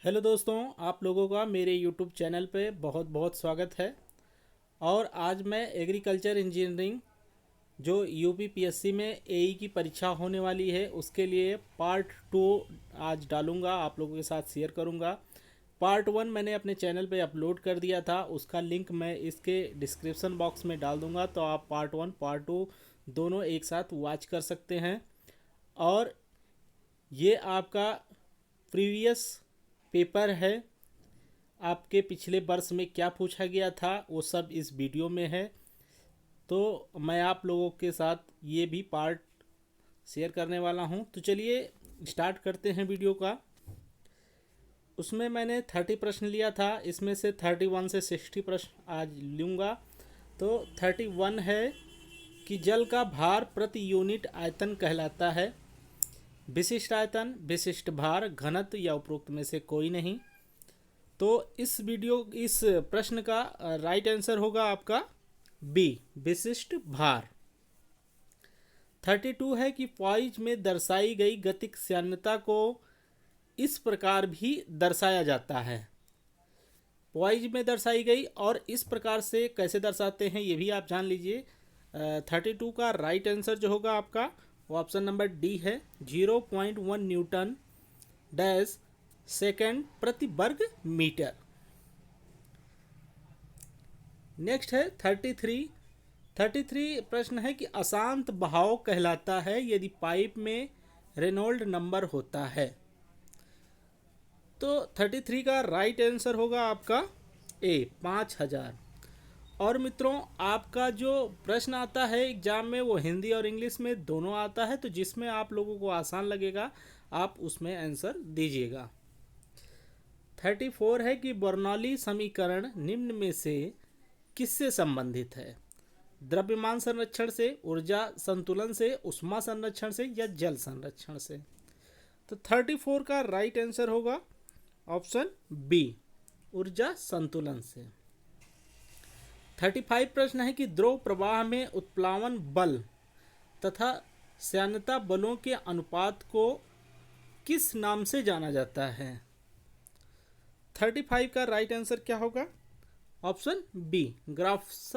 Hello दोस्तों, आप लोगों का मेरे यूट्यूब चैनल पे बहुत बहुत स्वागत है। और आज मैं एग्रीकल्चर इंजीनियरिंग जो यूपीपीएससी में एई की परीक्षा होने वाली है उसके लिए पार्ट 2 आज डालूंगा, आप लोगों के साथ शेयर करूंगा। पार्ट 1 मैंने अपने चैनल पे अपलोड कर दिया था, उसका लिंक मैं इसके डिस्क्रिप्शन बॉक्स में डाल दूंगा, तो आप पार्ट 1 पार्ट 2 दोनों एक साथ वॉच कर सकते हैं। और ये आपका प्रीवियस पेपर है, आपके पिछले वर्ष में क्या पूछा गया था वो सब इस वीडियो में है। तो मैं आप लोगों के साथ ये भी पार्ट शेयर करने वाला हूँ। तो चलिए स्टार्ट करते हैं वीडियो का। उसमें मैंने 30 प्रश्न लिया था, इसमें से 31 से 60 प्रश्न आज लूँगा। तो 31 है कि जल का भार प्रति यूनिट आयतन कहलाता है। विशिष्ट आयतन, विशिष्ट भार, घनत्व या उपरोक्त में से कोई नहीं। तो इस प्रश्न का राइट आंसर होगा आपका बी, विशिष्ट भार। 32 है कि पॉइज में दर्शाई गई गतिक श्यानता को इस प्रकार भी दर्शाया जाता है। पॉइज में दर्शाई गई और इस प्रकार से कैसे दर्शाते हैं ये भी आप जान लीजिए। 32 का राइट आंसर जो होगा आपका वो ऑप्शन नंबर डी है, 0.1 न्यूटन डैश सेकेंड प्रति वर्ग मीटर। नेक्स्ट है 33 प्रश्न है कि अशांत बहाव कहलाता है यदि पाइप में रेनॉल्ड नंबर होता है। तो 33 का राइट आंसर होगा आपका ए, 5000। और मित्रों, आपका जो प्रश्न आता है एग्जाम में वो हिंदी और इंग्लिश में दोनों आता है, तो जिसमें आप लोगों को आसान लगेगा आप उसमें आंसर दीजिएगा। 34 है कि बर्नौली समीकरण निम्न में से किससे संबंधित है? द्रव्यमान संरक्षण से, ऊर्जा संतुलन से, ऊष्मा संरक्षण से या जल संरक्षण से? तो 34 का राइट आंसर होगा ऑप्शन बी, ऊर्जा संतुलन से। 35 प्रश्न है कि द्रव प्रवाह में उत्प्लावन बल तथा श्यानता बलों के अनुपात को किस नाम से जाना जाता है? 35 का राइट आंसर क्या होगा? ऑप्शन बी, ग्राफ्स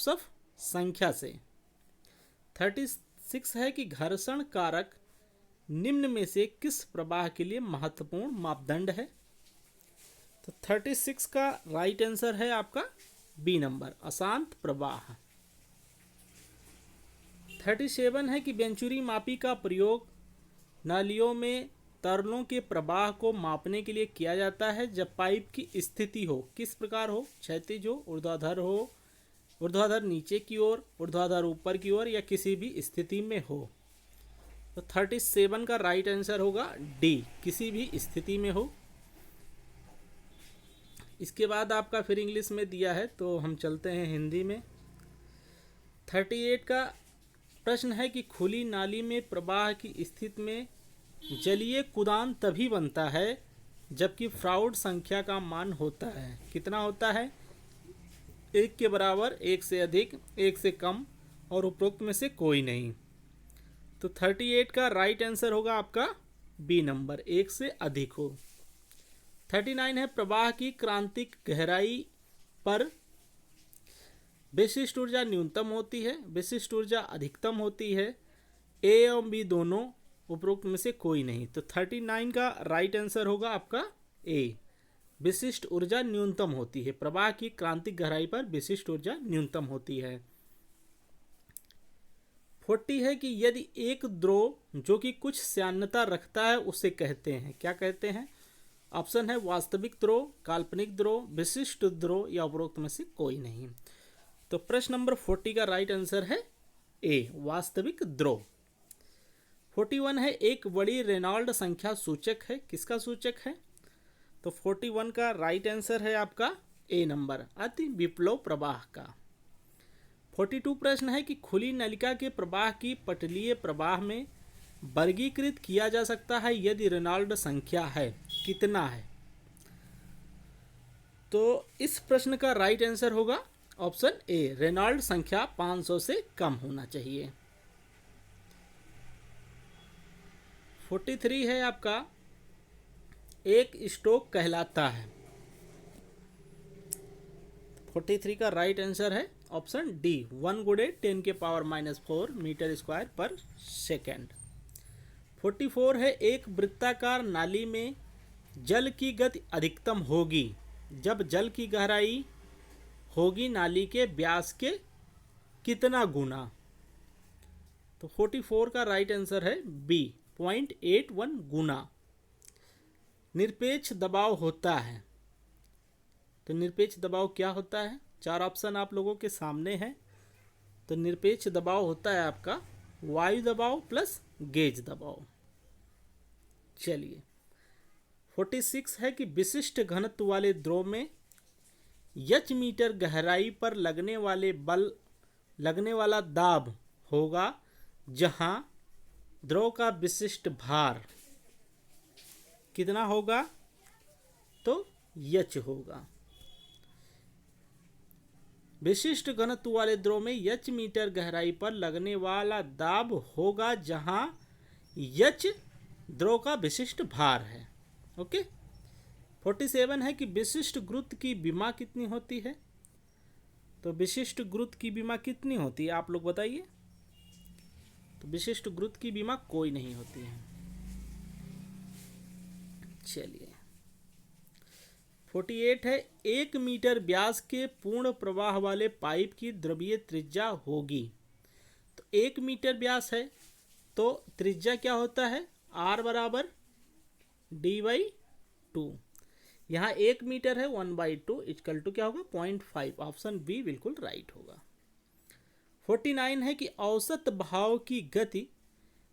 ऑफ संख्या से। 36 है कि घर्षण कारक निम्न में से किस प्रवाह के लिए महत्वपूर्ण मापदंड है? तो 36 का राइट आंसर है आपका बी नंबर, अशांत प्रवाह। 37 है कि वेंचुरी मापी का प्रयोग नालियों में तरलों के प्रवाह को मापने के लिए किया जाता है जब पाइप की स्थिति हो, किस प्रकार हो? क्षैतिज हो, ऊर्ध्वाधर हो, ऊर्ध्वाधर नीचे की ओर, ऊर्ध्वाधर ऊपर की ओर या किसी भी स्थिति में हो। तो 37 का राइट आंसर होगा डी, किसी भी स्थिति में हो। इसके बाद आपका फिर इंग्लिश में दिया है तो हम चलते हैं हिंदी में। 38 का प्रश्न है कि खुली नाली में प्रवाह की स्थिति में जलीय कूदान तभी बनता है जबकि फ्राउड संख्या का मान होता है, कितना होता है? 1 के बराबर, 1 से अधिक, 1 से कम और उपरोक्त में से कोई नहीं। तो 38 का राइट आंसर होगा आपका बी नंबर, 1 से अधिक हो। 39 है प्रवाह की क्रांतिक गहराई पर विशिष्ट ऊर्जा न्यूनतम होती है, विशिष्ट ऊर्जा अधिकतम होती है, ए एवं बी दोनों, उपरोक्त में से कोई नहीं। तो 39 का राइट आंसर होगा आपका ए, विशिष्ट ऊर्जा न्यूनतम होती है, प्रवाह की क्रांतिक गहराई पर विशिष्ट ऊर्जा न्यूनतम होती है। 40 है कि यदि एक द्रव जो कि कुछ श्यानता रखता है उसे कहते हैं, क्या कहते हैं? ऑप्शन है वास्तविक द्रव, काल्पनिक द्रव, विशिष्ट द्रव या उपरोक्त में से कोई नहीं। तो प्रश्न नंबर 40 का राइट आंसर है ए, वास्तविक द्रव। 41 है एक बड़ी रेनॉल्ड संख्या सूचक है, किसका सूचक है? तो 41 का राइट आंसर है आपका ए नंबर, अति विप्लव प्रवाह का। 42 प्रश्न है कि खुली नलिका के प्रवाह की पटलीय प्रवाह में वर्गीकृत किया जा सकता है यदि रेनॉल्ड संख्या है, कितना है? तो इस प्रश्न का राइट आंसर होगा ऑप्शन ए, रेनॉल्ड संख्या 500 से कम होना चाहिए। 43 है आपका एक स्ट्रोक कहलाता है? 43 का राइट आंसर है ऑप्शन डी, 1 गुणे 10⁻⁻4 मीटर स्क्वायर पर सेकेंड। 44 है, एक वृत्ताकार नाली में जल की गति अधिकतम होगी जब जल की गहराई होगी नाली के व्यास के कितना गुना? तो 44 का राइट आंसर है बी, 0.81 गुना। निरपेक्ष दबाव होता है, तो निरपेक्ष दबाव क्या होता है? 4 ऑप्शन आप लोगों के सामने है। तो निरपेक्ष दबाव होता है आपका वायु दबाव प्लस गेज दबाव। चलिए 46 है कि विशिष्ट घनत्व वाले द्रव में h मीटर गहराई पर लगने वाला दाब होगा जहां द्रव का विशिष्ट भार कितना होगा? तो h होगा। विशिष्ट घनत्व वाले द्रव में h मीटर गहराई पर लगने वाला दाब होगा जहां h द्रव का विशिष्ट भार है। ओके। 47 है कि विशिष्ट गुरुत्व की विमा कितनी होती है? तो विशिष्ट गुरुत्व की विमा कितनी होती है आप लोग बताइए। तो विशिष्ट गुरुत्व की विमा कोई नहीं होती है। चलिए 48 है, 1 मीटर व्यास के पूर्ण प्रवाह वाले पाइप की द्रव्यीय त्रिज्या होगी। तो 1 मीटर व्यास है तो त्रिज्या क्या होता है? R बराबर d/2। यहाँ 1 मीटर है, 1/2 इक्वल टू क्या होगा? 0.5। ऑप्शन बी बिल्कुल राइट होगा। 49 है कि औसत बहाव की गति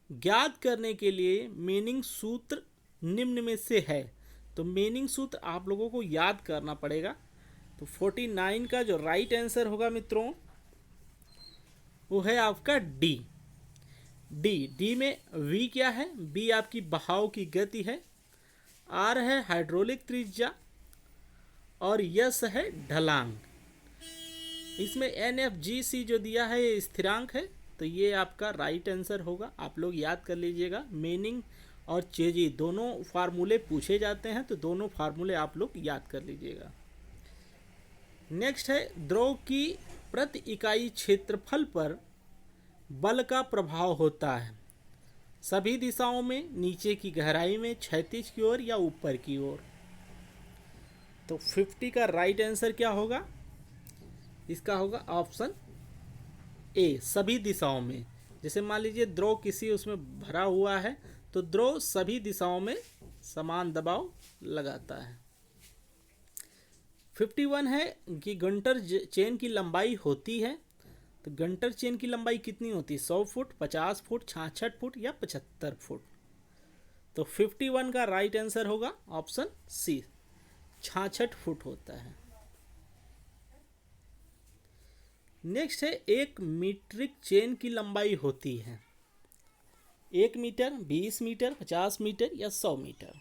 ज्ञात करने के लिए मेनिंग सूत्र निम्न में से है। तो मेनिंग सूत्र आप लोगों को याद करना पड़ेगा। तो 49 का जो राइट आंसर होगा मित्रों वो है आपका डी। डी में वी क्या है? बी आपकी बहाव की गति है, आर है हाइड्रोलिक त्रिज्या और यस है ढलांग। इसमें NFGC जो दिया है ये स्थिरांक है। तो ये आपका राइट आंसर होगा। आप लोग याद कर लीजिएगा। मेनिंग और चेजी दोनों फार्मूले पूछे जाते हैं तो दोनों फार्मूले आप लोग याद कर लीजिएगा। नेक्स्ट है, द्रव की प्रति इकाई क्षेत्रफल पर बल का प्रभाव होता है सभी दिशाओं में, नीचे की गहराई में, क्षैतिज की ओर या ऊपर की ओर। तो 50 का राइट आंसर क्या होगा? इसका होगा ऑप्शन ए, सभी दिशाओं में। जैसे मान लीजिए द्रव किसी उसमें भरा हुआ है तो द्रव सभी दिशाओं में समान दबाव लगाता है। 51 है कि गंटर चेन की लंबाई होती है। तो गंटर चेन की लंबाई कितनी होती है? 100 फुट, 50 फुट, 66 फुट या 75 फुट। तो 51 का राइट आंसर होगा ऑप्शन सी, 66 फुट होता है। नेक्स्ट है, एक मीट्रिक चेन की लंबाई होती है 1 मीटर, 20 मीटर, 50 मीटर या 100 मीटर।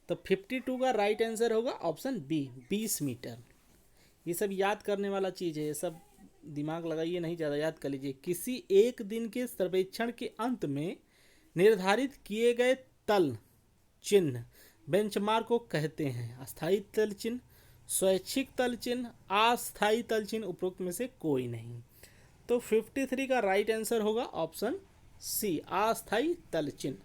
तो 52 का राइट आंसर होगा ऑप्शन बी, 20 मीटर। ये सब याद करने वाला चीज़ है, ये सब दिमाग लगाइए नहीं, ज़्यादा याद कर लीजिए। किसी एक दिन के सर्वेक्षण के अंत में निर्धारित किए गए तल चिन्ह बेंचमार्क को कहते हैं। अस्थायी तल चिन्ह, स्वैच्छिक तल चिन्ह, अस्थायी तल चिन्ह, उपरोक्त में से कोई नहीं। तो 53 का राइट आंसर होगा ऑप्शन सी, अस्थायी तल चिन्ह।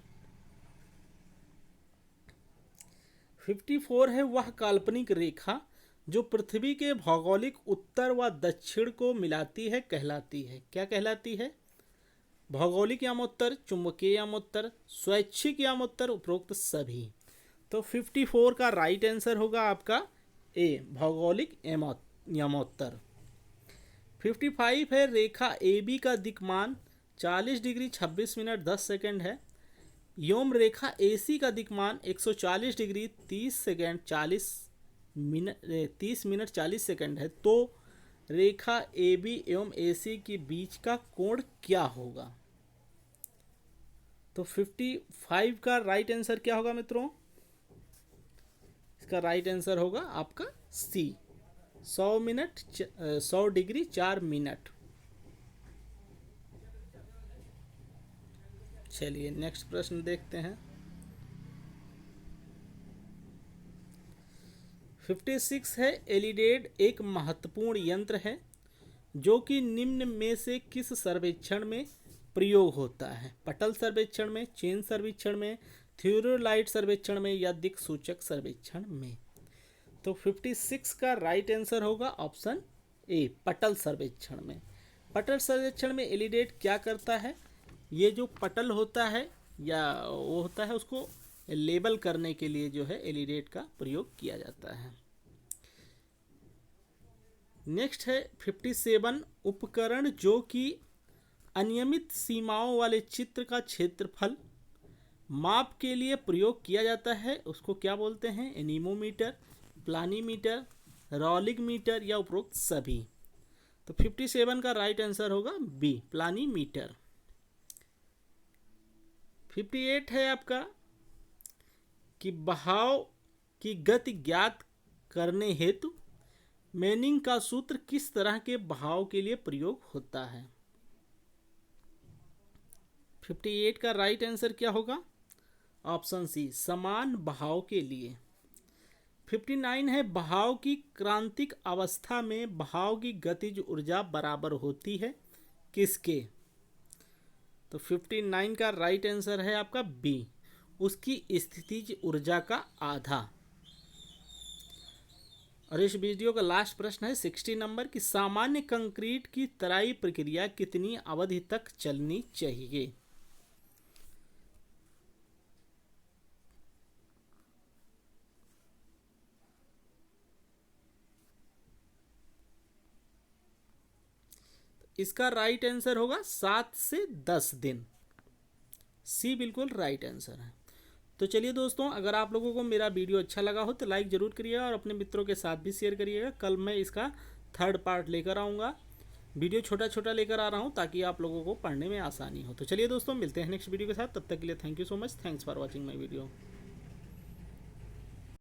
54 है, वह काल्पनिक रेखा जो पृथ्वी के भौगोलिक उत्तर व दक्षिण को मिलाती है कहलाती है। क्या कहलाती है? भौगोलिक यामोत्तर, चुंबकीय यामोत्तर, स्वैच्छिक यामोत्तर, उपरोक्त सभी। तो 54 का राइट आंसर होगा आपका ए, भौगोलिक यामोत्तर। 55 है, रेखा AB का दिक्मान 40 डिग्री 26 मिनट 10 सेकेंड है। योम रेखा AC का दिक्मान 140 डिग्री 30 मिनट 40 सेकेंड है। तो रेखा AB एवं AC के बीच का कोण क्या होगा? तो 55 का राइट आंसर क्या होगा मित्रों? इसका राइट आंसर होगा आपका सी, 100 डिग्री 4 मिनट। चलिए नेक्स्ट प्रश्न देखते हैं। 56 है, एलिडेड एक महत्वपूर्ण यंत्र है जो कि निम्न में से किस सर्वेक्षण में प्रयोग होता है? पटल सर्वेक्षण में, चेन सर्वेक्षण में, थियोडोलाइट सर्वेक्षण में या दिक्सूचक सर्वेक्षण में? तो 56 का राइट आंसर होगा ऑप्शन ए, पटल सर्वेक्षण में। पटल सर्वेक्षण में एलिडेट क्या करता है? ये जो पटल होता है या वो होता है, उसको लेबल करने के लिए जो है एलिडेट का प्रयोग किया जाता है। नेक्स्ट है 57, उपकरण जो कि अनियमित सीमाओं वाले चित्र का क्षेत्रफल माप के लिए प्रयोग किया जाता है, उसको क्या बोलते हैं? एनीमोमीटर, प्लानीमीटर, रॉलिंग मीटर या उपरोक्त सभी? तो 57 का राइट आंसर होगा बी, प्लानीमीटर। 58 है आपका कि बहाव की गति ज्ञात करने हेतु मैनिंग का सूत्र किस तरह के बहाव के लिए प्रयोग होता है? 58 का राइट आंसर क्या होगा? ऑप्शन सी, समान बहाव के लिए। 59 है, बहाव की क्रांतिक अवस्था में बहाव की गतिज ऊर्जा बराबर होती है किसके? तो 59 का राइट आंसर है आपका बी, उसकी स्थितिज ऊर्जा का आधा। और इस वीडियो का लास्ट प्रश्न है 60 नंबर की सामान्य कंक्रीट की तराई प्रक्रिया कितनी अवधि तक चलनी चाहिए? इसका राइट आंसर होगा 7 से 10 दिन। सी बिल्कुल राइट आंसर है। तो चलिए दोस्तों, अगर आप लोगों को मेरा वीडियो अच्छा लगा हो तो लाइक ज़रूर करिएगा और अपने मित्रों के साथ भी शेयर करिएगा। कल मैं इसका थर्ड पार्ट लेकर आऊँगा। वीडियो छोटा छोटा लेकर आ रहा हूँ ताकि आप लोगों को पढ़ने में आसानी हो। तो चलिए दोस्तों, मिलते हैं नेक्स्ट वीडियो के साथ। तब तक के लिए thank you so much. Thanks for watching my video.